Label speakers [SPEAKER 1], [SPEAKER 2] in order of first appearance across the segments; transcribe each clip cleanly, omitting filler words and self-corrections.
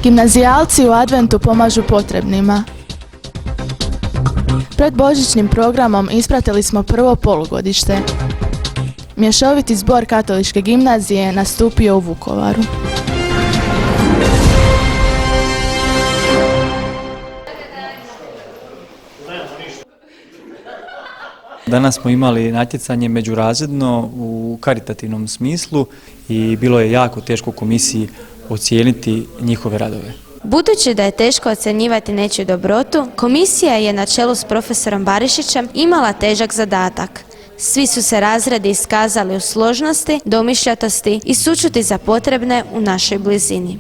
[SPEAKER 1] Gimnazijalci u adventu pomažu potrebnima. Pred božićnim programom ispratili smo prvo polugodište. Mješoviti zbor katoličke gimnazije nastupio u Vukovaru.
[SPEAKER 2] Danas smo imali natjecanje međurazredno u karitativnom smislu i bilo je jako teško komisiji ocijeniti njihove radove.
[SPEAKER 3] Budući da je teško ocjenjivati nečiju dobrotu, komisija je na čelu s profesorom Barišićem imala težak zadatak. Svi su se razredi iskazali u složnosti, domišljatosti i sućuti za potrebne u našoj blizini.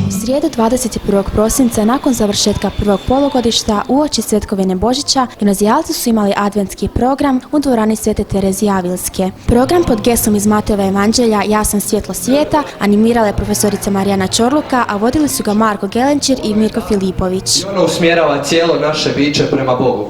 [SPEAKER 4] U srijedu 21. prosinca nakon završetka prvog polugodišta uoči Svetkovine Božića gimnazijalci su imali adventski program u dvorani Svete Terezije Avilske. Program pod geslom iz Matejeva evanđelja Ja sam svjetlo svijeta animirala je profesorica Marijana Čorluka, a vodili su ga Marko Gelenčir i Mirko Filipović.
[SPEAKER 5] Ono usmjerava cijelo naše biće prema Bogu.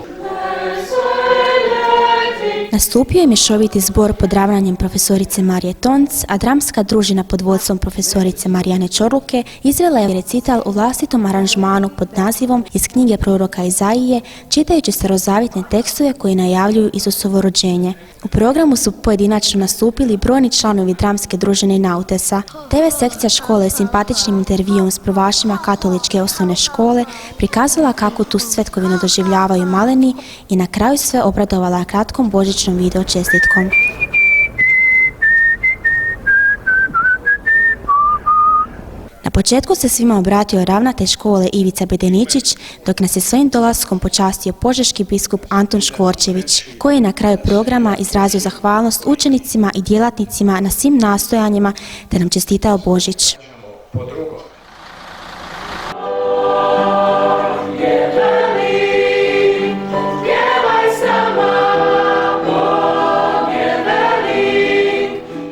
[SPEAKER 4] Nastupio je mješoviti zbor pod ravnanjem profesorice Marije Tonc, a dramska družina pod vodstvom profesorice Marijane Čorluke izvela je recital u vlastitom aranžmanu pod nazivom Iz knjige proroka Izaije, čitajući starozavjetne tekstove koji najavljuju Isusovo rođenje. U programu su pojedinačno nastupili brojni članovi dramske družine Nautesa. TV sekcija škole s simpatičnim intervjuom s prvašima katoličke osnovne škole prikazala kako tu svetkovinu doživljavaju maleni i na kraju sve obradovala kratkom božićnom video čestitkom. Na početku se svima obratio ravnatelj škole Ivica Bedeničić, dok nas je svojim dolaskom počastio požeški biskup Antun Škvorčević, koji je na kraju programa izrazio zahvalnost učenicima i djelatnicima na svim nastojanjima te nam čestitao Božić.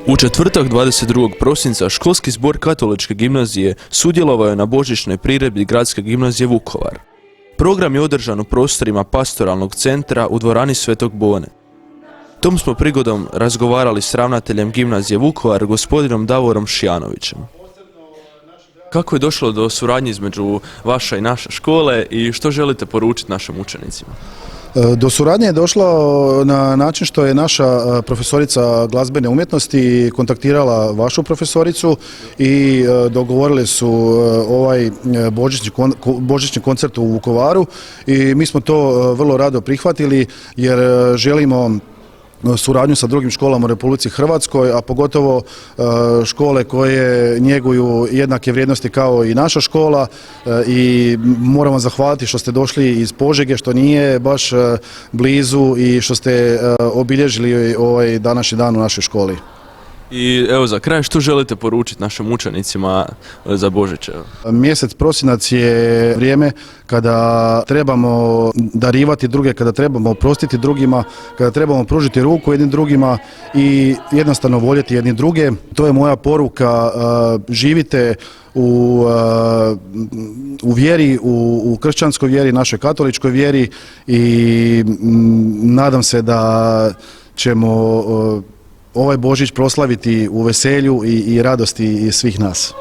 [SPEAKER 6] U četvrtak 22. prosinca školski zbor katoličke gimnazije sudjelovao je na božićnoj priredbi Gradske gimnazije Vukovar. Program je održan u prostorima pastoralnog centra u dvorani Svetog Bone. Tom smo prigodom razgovarali s ravnateljem gimnazije Vukovar, gospodinom Davorom Šijanovićem. Kako je došlo do suradnje između vaše i naše škole i što želite poručiti našim učenicima?
[SPEAKER 7] Do suradnje je došlo na način što je naša profesorica glazbene umjetnosti kontaktirala vašu profesoricu i dogovorili su ovaj božićni koncert u Vukovaru i mi smo to vrlo rado prihvatili jer želimo suradnju sa drugim školama u Republici Hrvatskoj, a pogotovo škole koje njeguju jednake vrijednosti kao i naša škola i moram vam zahvaliti što ste došli iz Požege, što nije baš blizu i što ste obilježili ovaj današnji dan u našoj školi.
[SPEAKER 6] I evo za kraj, što želite poručiti našim učenicima za Božić?
[SPEAKER 7] Mjesec prosinac je vrijeme kada trebamo darivati druge, kada trebamo oprostiti drugima, kada trebamo pružiti ruku jednim drugima i jednostavno voljeti jedni druge. To je moja poruka, živite u vjeri, u kršćanskoj vjeri, našoj katoličkoj vjeri i nadam se da ćemo ovaj Božić proslaviti u veselju i radosti svih nas.